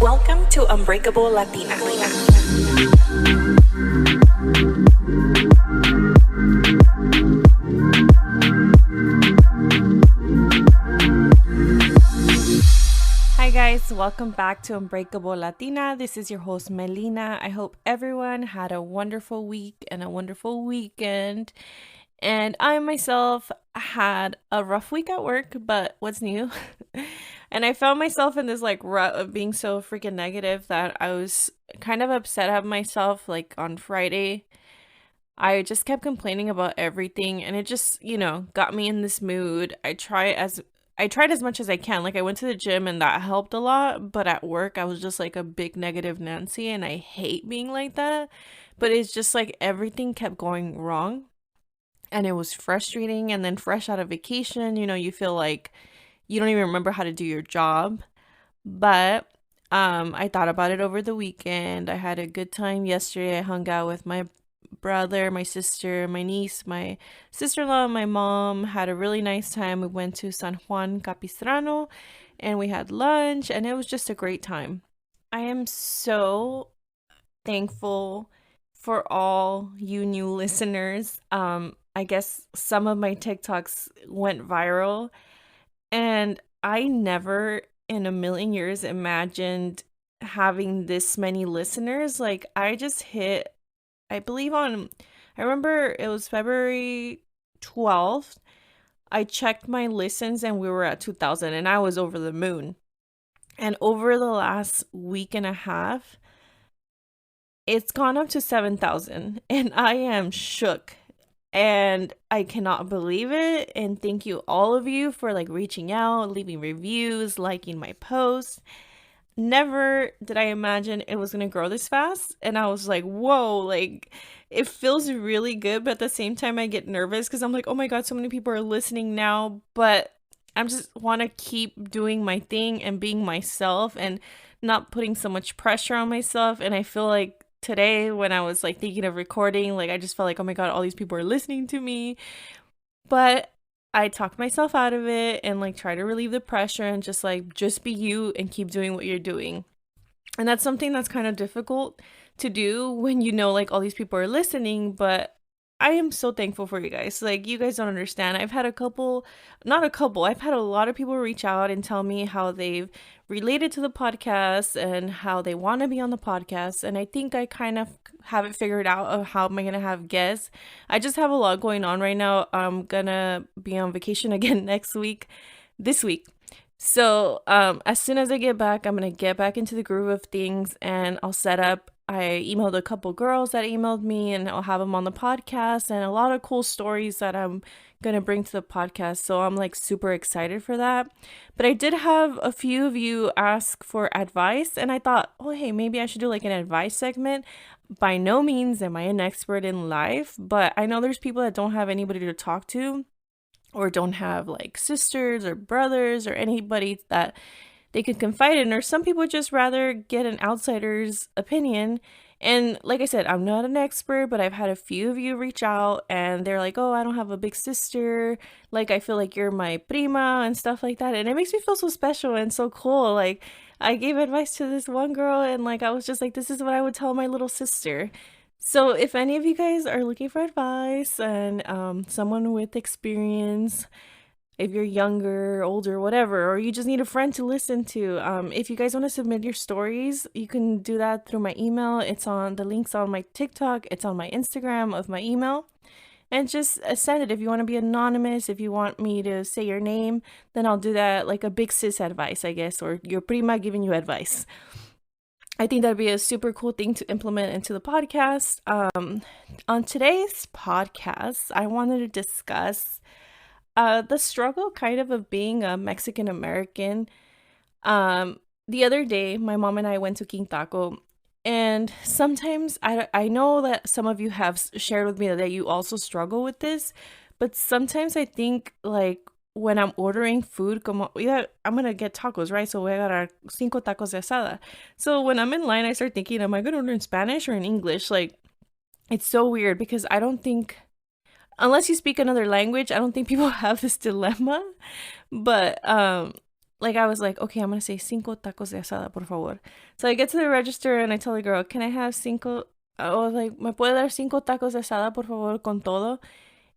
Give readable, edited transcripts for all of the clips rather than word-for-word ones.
Welcome to Unbreakable Latina. Hi guys, welcome back to Unbreakable Latina. This is your host Melina. I hope everyone had a wonderful week and a wonderful weekend. And I myself had a rough week at work, but what's new? And I found myself in this rut of being so freaking negative that I was kind of upset at myself on Friday. I just kept complaining about everything and it just, got me in this mood. I tried as much as I can. I went to the gym and that helped a lot, but at work I was just like a big negative Nancy and I hate being like that. But it's just everything kept going wrong and it was frustrating. And then fresh out of vacation, you feel like you don't even remember how to do your job. But I thought about it over the weekend. I had a good time yesterday. I hung out with my brother, my sister, my niece, my sister-in-law, and my mom. Had a really nice time. We went to San Juan Capistrano and we had lunch and it was just a great time. I am so thankful for all you new listeners. I guess some of my TikToks went viral and I never in a million years imagined having this many listeners. I just hit, I believe I remember it was February 12th. I checked my listens and we were at 2,000 and I was over the moon. And over the last week and a half, it's gone up to 7,000 and I am shook. And I cannot believe it. And thank you all of you for reaching out, leaving reviews, liking my posts. Never did I imagine it was going to grow this fast. And I was like, whoa, it feels really good. But at the same time, I get nervous because I'm like, oh my God, so many people are listening now. But I just want to keep doing my thing and being myself and not putting so much pressure on myself. And I feel like today when I was thinking of recording, I just felt oh my God, all these people are listening to me. But I talked myself out of it and try to relieve the pressure and just be you and keep doing what you're doing. And that's something that's kind of difficult to do when all these people are listening, but I am so thankful for you guys. You guys don't understand. I've had I've had a lot of people reach out and tell me how they've related to the podcast and how they want to be on the podcast. And I think I kind of have it figured out of how am I going to have guests. I just have a lot going on right now. I'm going to be on vacation again this week. So as soon as I get back, I'm going to get back into the groove of things and I'll set up. I emailed a couple girls that emailed me and I'll have them on the podcast and a lot of cool stories that I'm going to bring to the podcast. So I'm super excited for that. But I did have a few of you ask for advice and I thought, oh, hey, maybe I should do an advice segment. By no means am I an expert in life, but I know there's people that don't have anybody to talk to or don't have sisters or brothers or anybody that they could confide in, or some people just rather get an outsider's opinion. And like I said, I'm not an expert, but I've had a few of you reach out and they're like, oh, I don't have a big sister. I feel like you're my prima and stuff like that. And it makes me feel so special and so cool. I gave advice to this one girl and I was just this is what I would tell my little sister. So if any of you guys are looking for advice and someone with experience, if you're younger, older, whatever, or you just need a friend to listen to, if you guys want to submit your stories, you can do that through my email. It's on the links on my TikTok. It's on my Instagram of my email. And just send it. If you want to be anonymous, if you want me to say your name, then I'll do that a big sis advice, I guess, or your prima giving you advice. I think that'd be a super cool thing to implement into the podcast. On today's podcast, I wanted to discuss the struggle kind of being a Mexican American. The other day, my mom and I went to King Taco, and sometimes I know that some of you have shared with me that you also struggle with this, but sometimes I think when I'm ordering food, I'm gonna get tacos, right? So voy a agarrar 5 tacos de asada. So when I'm in line, I start thinking, am I gonna order in Spanish or in English? It's so weird because I don't think, unless you speak another language, I don't think people have this dilemma. But like I was like, okay, I'm gonna say cinco tacos de asada, por favor. So I get to the register and I tell the girl, can I have cinco? I was like, ¿me puede dar cinco tacos de asada, por favor, con todo?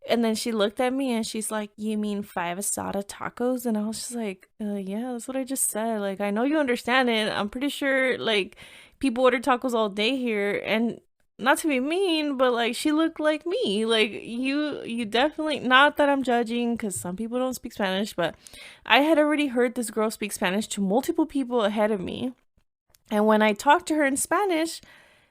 And then she looked at me and she's like, you mean 5 asada tacos? And I was just like, yeah, that's what I just said. Like, I know you understand it. I'm pretty sure, like, people order tacos all day here. And not to be mean, but, like, she looked like me. Like, you definitely, not that I'm judging, because some people don't speak Spanish, but I had already heard this girl speak Spanish to multiple people ahead of me. And when I talked to her in Spanish,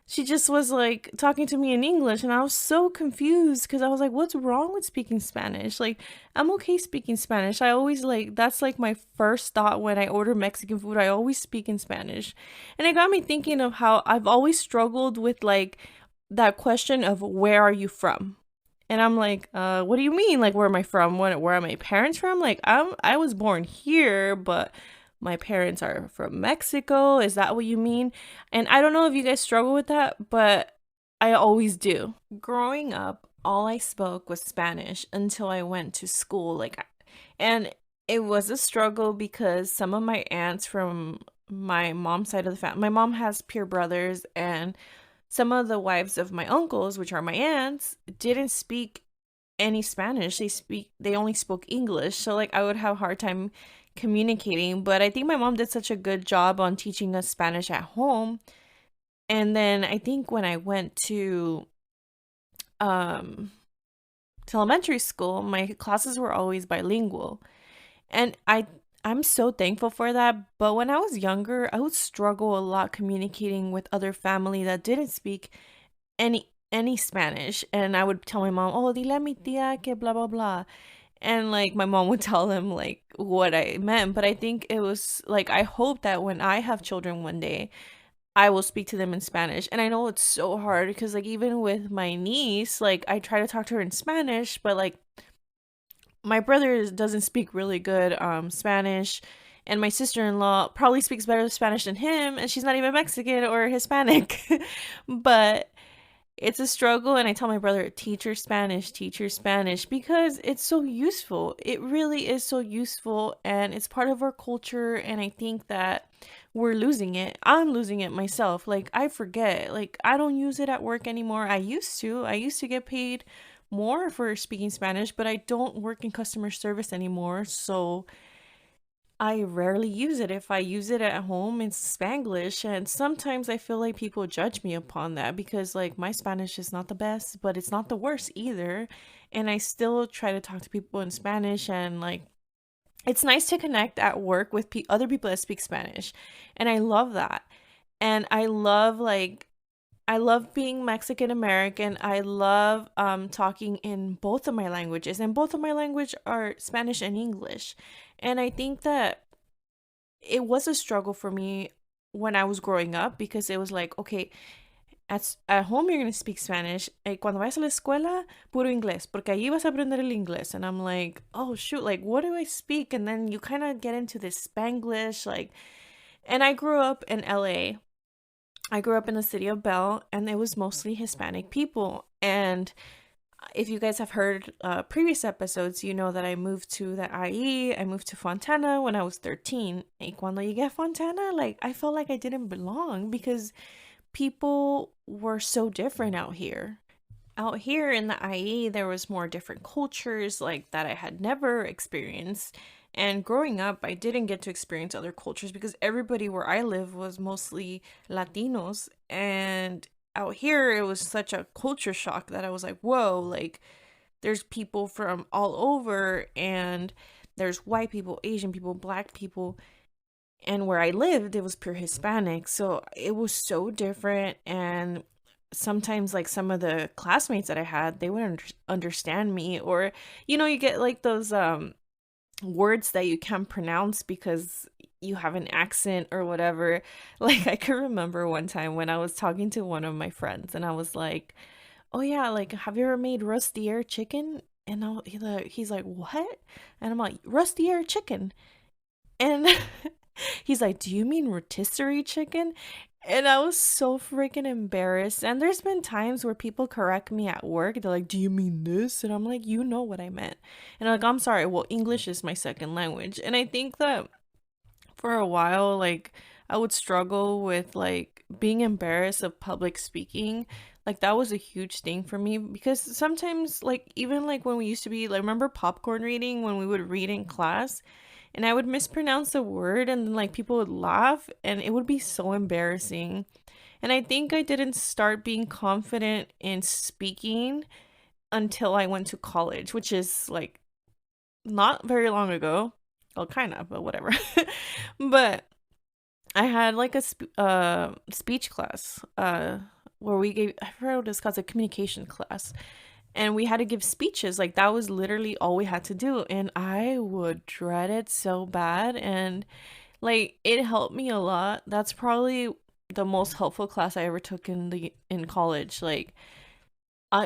she just was like talking to me in English, and I was so confused because I was like, what's wrong with speaking Spanish? Like, I'm okay speaking Spanish. I always like, that's like my first thought when I order Mexican food. I always speak in Spanish. And it got me thinking of how I've always struggled with like that question of where are you from? And I'm like, what do you mean? Like, where am I from? Where are my parents from? Like, I was born here, but my parents are from Mexico. Is that what you mean? And I don't know if you guys struggle with that, but I always do. Growing up, all I spoke was Spanish until I went to school. And it was a struggle because some of my aunts from my mom's side of the family, my mom has peer brothers, and some of the wives of my uncles, which are my aunts, didn't speak any Spanish. They only spoke English. So like I would have a hard time communicating, but I think my mom did such a good job on teaching us Spanish at home. And then I think when I went um to elementary school, my classes were always bilingual. And I'm so thankful for that, but when I was younger, I would struggle a lot communicating with other family that didn't speak any Spanish, and I would tell my mom, "Oh, dile a mi tía que blah blah blah." And like my mom would tell them like what I meant, but I think it was like I hope that when I have children one day, I will speak to them in Spanish. And I know it's so hard because like even with my niece, like I try to talk to her in Spanish, but like my brother doesn't speak really good Spanish, and my sister-in-law probably speaks better Spanish than him, and she's not even Mexican or Hispanic. But it's a struggle, and I tell my brother, teach her Spanish, because it's so useful. It really is so useful, and it's part of our culture, and I think that we're losing it. I'm losing it myself. Like, I forget. Like, I don't use it at work anymore. I used to. I used to get paid more for speaking Spanish, but I don't work in customer service anymore, so I rarely use it. If I use it at home, it's Spanglish. And sometimes I feel like people judge me upon that because, like, my Spanish is not the best, but it's not the worst either. And I still try to talk to people in Spanish. And, like, it's nice to connect at work with other people that speak Spanish. And I love that. And I love being Mexican American. I love talking in both of my languages, and both of my language are Spanish and English. And I think that it was a struggle for me when I was growing up because it was like, okay, at home you're gonna speak Spanish. Cuando vayas a la escuela, puro inglés, porque allí vas a aprender el inglés. And I'm like, oh shoot, like what do I speak? And then you kind of get into this Spanglish, like. And I grew up in LA. I grew up in the city of Bell, and it was mostly Hispanic people. And if you guys have heard previous episodes, you know that I moved to the IE. I moved to Fontana when I was 13. Y cuando llegué a Fontana, like, I felt like I didn't belong because people were so different out here. Out here in the IE, there was more different cultures like that I had never experienced. And growing up, I didn't get to experience other cultures because everybody where I live was mostly Latinos. And out here, it was such a culture shock that I was like, whoa, like there's people from all over, and there's white people, Asian people, black people. And where I lived, it was pure Hispanic. So it was so different. And sometimes, like, some of the classmates that I had, they wouldn't understand me. Or, you get like those words that you can't pronounce because you have an accent or whatever. Like, I can remember one time when I was talking to one of my friends, and I was like, oh yeah, like, have you ever made rusty air chicken? And he's like, what? And I'm like, rusty air chicken. And he's like, do you mean rotisserie chicken? And I was so freaking embarrassed. And there's been times where people correct me at work. They're like, do you mean this? And I'm like, you know what I meant. And I'm like, I'm sorry. Well, English is my second language. And I think that for a while, like I would struggle with like being embarrassed of public speaking. Like that was a huge thing for me because sometimes like even like when we used to be like remember popcorn reading when we would read in class and I would mispronounce a word and then like people would laugh and it would be so embarrassing. And I think I didn't start being confident in speaking until I went to college, which is like not very long ago. Well, kind of, but whatever. But I had like a speech class where we gave, I forgot what it's called, a communication class. And we had to give speeches. Like that was literally all we had to do. And I would dread it so bad. And like it helped me a lot. That's probably the most helpful class I ever took in college. Like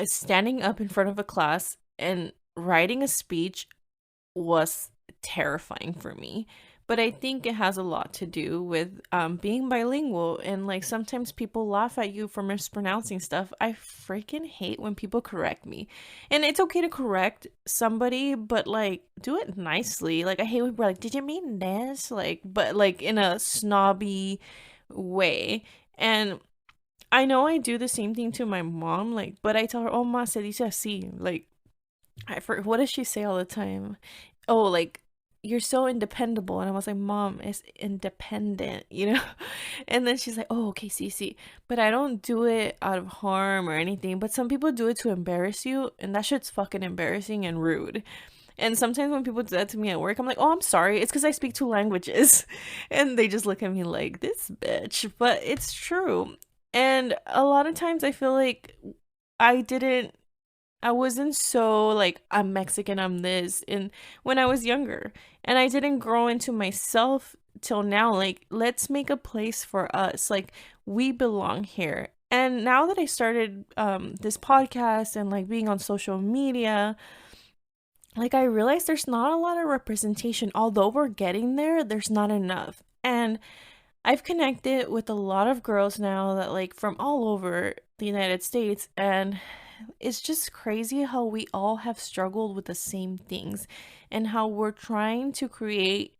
standing up in front of a class and writing a speech was terrifying for me. But I think it has a lot to do with being bilingual. And like sometimes people laugh at you for mispronouncing stuff. I freaking hate when people correct me. And it's okay to correct somebody, but like do it nicely. Like I hate when people are like, did you mean this? Like, but like in a snobby way. And I know I do the same thing to my mom, like, but I tell her, oh, ma, se dice así. Like, what does she say all the time? Oh, like, you're so independable. And I was like, Mom, it's independent, you know? And then she's like, oh, okay, see. But I don't do it out of harm or anything. But some people do it to embarrass you. And that shit's fucking embarrassing and rude. And sometimes when people do that to me at work, I'm like, oh, I'm sorry. It's because I speak two languages. And they just look at me like, this bitch. But it's true. And a lot of times I feel like I didn't I wasn't so like I'm Mexican, I'm this and when I was younger. And I didn't grow into myself till now. Like, let's make a place for us. Like we belong here. And now that I started this podcast and like being on social media, like I realized there's not a lot of representation. Although we're getting there, there's not enough. And I've connected with a lot of girls now that like from all over the United States and it's just crazy how we all have struggled with the same things and how we're trying to create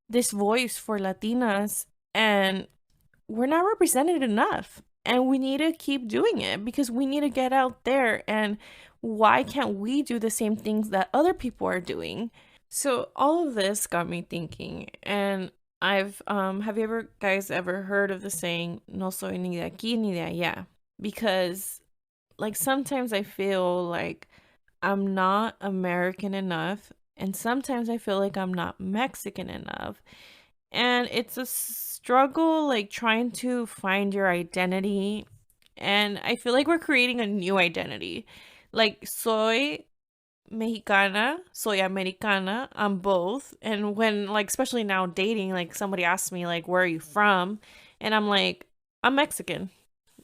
this voice for Latinas and we're not represented enough. And we need to keep doing it because we need to get out there. And why can't we do the same things that other people are doing? So all of this got me thinking, and I've have you ever guys ever heard of the saying "No soy ni de aquí ni de allá"? Because like sometimes I feel like I'm not American enough, and sometimes I feel like I'm not Mexican enough. And it's a struggle like trying to find your identity. And I feel like we're creating a new identity. Like soy Mexicana, soy Americana, I'm both. And when like especially now dating, like somebody asks me like where are you from? And I'm like, I'm Mexican.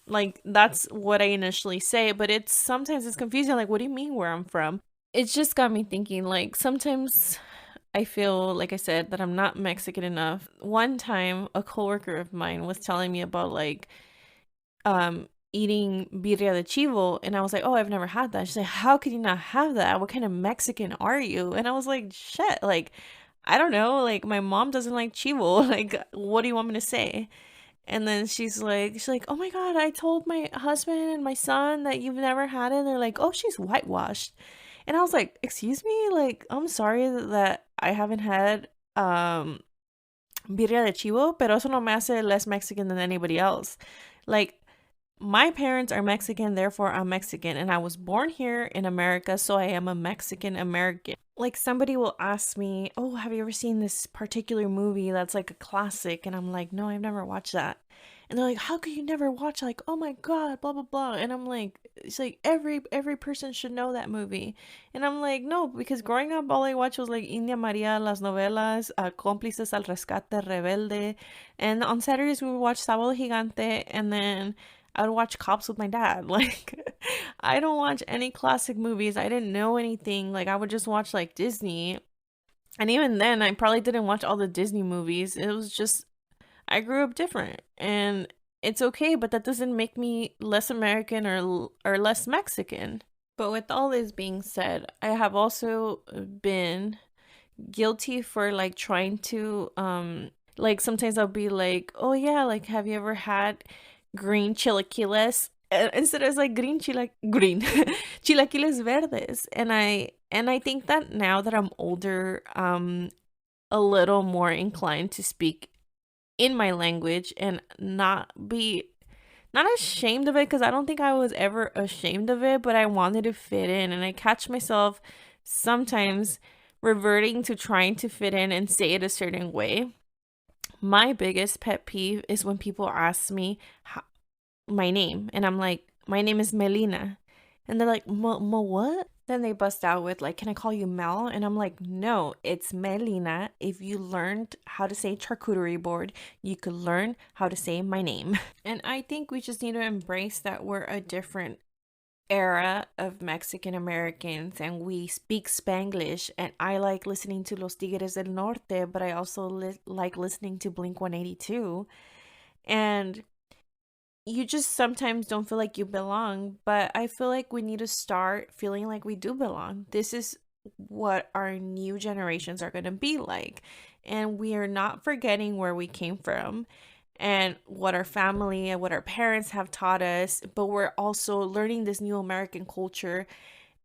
Like that's what I initially say, but it's sometimes it's confusing like what do you mean where I'm from? It's just got me thinking like sometimes I feel like I said that I'm not Mexican enough. One time a coworker of mine was telling me about like eating birria de chivo and I was like, "Oh, I've never had that." She's like, "How could you not have that? What kind of Mexican are you?" And I was like, "Shit, like I don't know, like my mom doesn't like chivo. Like what do you want me to say?" And then she's like, "Oh my God, I told my husband and my son that you've never had it." And they're like, "Oh, she's whitewashed." And I was like, "Excuse me? Like, I'm sorry that I haven't had birria de chivo, pero eso no me hace less Mexican than anybody else." Like, my parents are Mexican, therefore I'm Mexican, and I was born here in America, so I am a Mexican American. Like somebody will ask me, "Oh, have you ever seen this particular movie that's like a classic?" And I'm like, "No, I've never watched that." And they're like, "How could you never watch?" Like, "Oh my God, blah blah blah." And I'm like, it's like every person should know that movie. And I'm like, "No, because growing up all I watched was like India Maria, las novelas, Cómplices al Rescate, Rebelde, and on Saturdays we would watch Sábado Gigante, and then I would watch Cops with my dad. Like, I don't watch any classic movies. I didn't know anything. Like, I would just watch like Disney. And even then, I probably didn't watch all the Disney movies. It was just, I grew up different. And it's okay, but that doesn't make me less American or less Mexican. But with all this being said, I have also been guilty for like trying to Like sometimes I'll be like, oh yeah, like have you ever had green chilaquiles? Instead it's like green chilaquiles verdes. And I think that now that I'm older, a little more inclined to speak in my language and not ashamed of it, because I don't think I was ever ashamed of it, but I wanted to fit in, and I catch myself sometimes reverting to trying to fit in and say it a certain way. My biggest pet peeve is when people ask me my name, and I'm like, my name is Melina. And they're like, what? Then they bust out with, like, can I call you Mel? And I'm like, no, it's Melina. If you learned how to say charcuterie board, you could learn how to say my name. And I think we just need to embrace that we're a different era of Mexican Americans and we speak Spanglish. And I like listening to Los Tigres del Norte, but I also like listening to Blink 182. And you just sometimes don't feel like you belong, but I feel like we need to start feeling like we do belong. This is what our new generations are going to be like. And we are not forgetting where we came from and what our family and what our parents have taught us, but we're also learning this new American culture.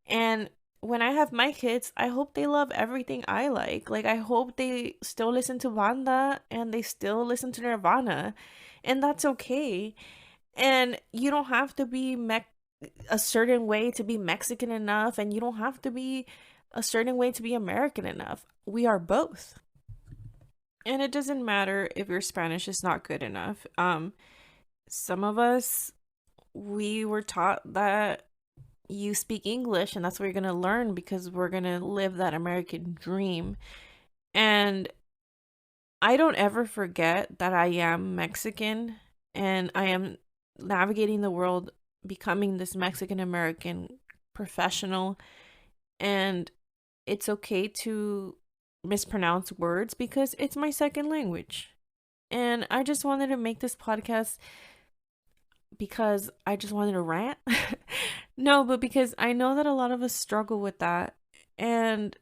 And when I have my kids, I hope they love everything I like. Like, I hope they still listen to banda and they still listen to Nirvana. And that's okay. And you don't have to be a certain way to be Mexican enough, and you don't have to be a certain way to be American enough. We are both. And it doesn't matter if your Spanish is not good enough. Some of us, we were taught that you speak English and that's what you're going to learn because we're going to live that American dream. And I don't ever forget that I am Mexican and I am navigating the world becoming this Mexican American professional. And it's okay to mispronounce words because it's my second language. And I just wanted to make this podcast because I just wanted to rant. No, but because I know that a lot of us struggle with that. And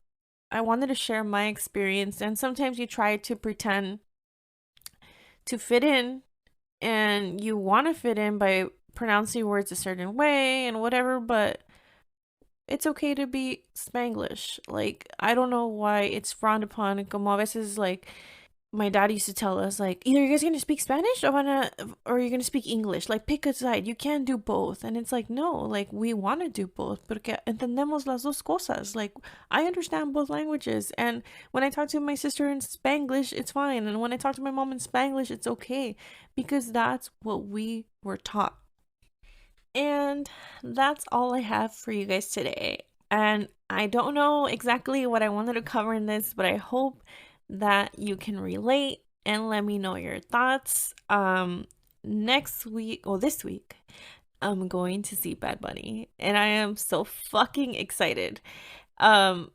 I wanted to share my experience. And sometimes you try to pretend to fit in and you want to fit in by pronouncing words a certain way and whatever, but it's okay to be Spanglish. Like, I don't know why it's frowned upon. Como a veces, like, my dad used to tell us, like, either you guys gonna speak Spanish or you're gonna speak English. Like, pick a side. You can't do both. And it's like, no, like, we want to do both. Porque entendemos las dos cosas. Like, I understand both languages. And when I talk to my sister in Spanglish, it's fine. And when I talk to my mom in Spanglish, it's okay. Because that's what we were taught. And that's all I have for you guys today. And I don't know exactly what I wanted to cover in this, but I hope that you can relate and let me know your thoughts. Next week, or this week, I'm going to see Bad Bunny, and I am so fucking excited. Um,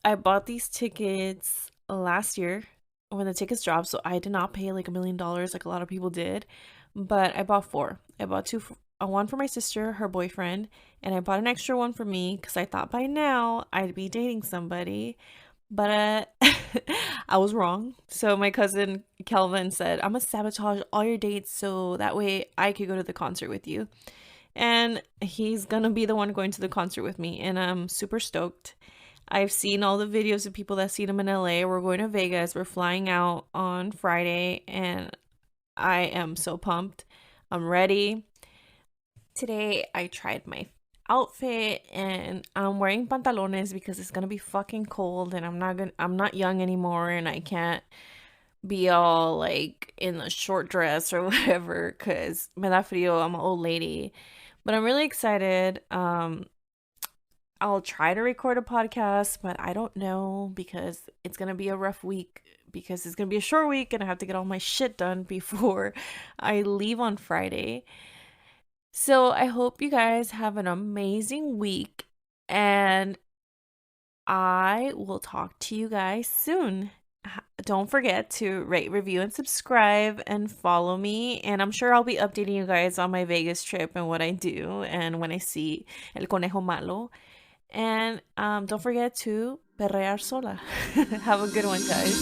I bought these tickets last year when the tickets dropped, so I did not pay like $1 million like a lot of people did, but I bought four. I bought two, one for my sister, her boyfriend, and I bought an extra one for me because I thought by now I'd be dating somebody. But I was wrong. So my cousin Kelvin said, I'm gonna sabotage all your dates so that way I could go to the concert with you. And he's gonna be the one going to the concert with me, and I'm super stoked. I've seen all the videos of people that seen him in LA. We're going to Vegas. We're flying out on Friday, and I am so pumped. I'm ready. Today I tried my outfit and I'm wearing pantalones because it's gonna be fucking cold and I'm not young anymore and I can't be all like in a short dress or whatever because me da frío, I'm an old lady. But I'm really excited. I'll try to record a podcast, but I don't know because it's gonna be a rough week because it's gonna be a short week and I have to get all my shit done before I leave on Friday. So I hope you guys have an amazing week and I will talk to you guys soon. Don't forget to rate, review, and subscribe and follow me. And I'm sure I'll be updating you guys on my Vegas trip and what I do and when I see El Conejo Malo. And don't forget to perrear sola. Have a good one, guys.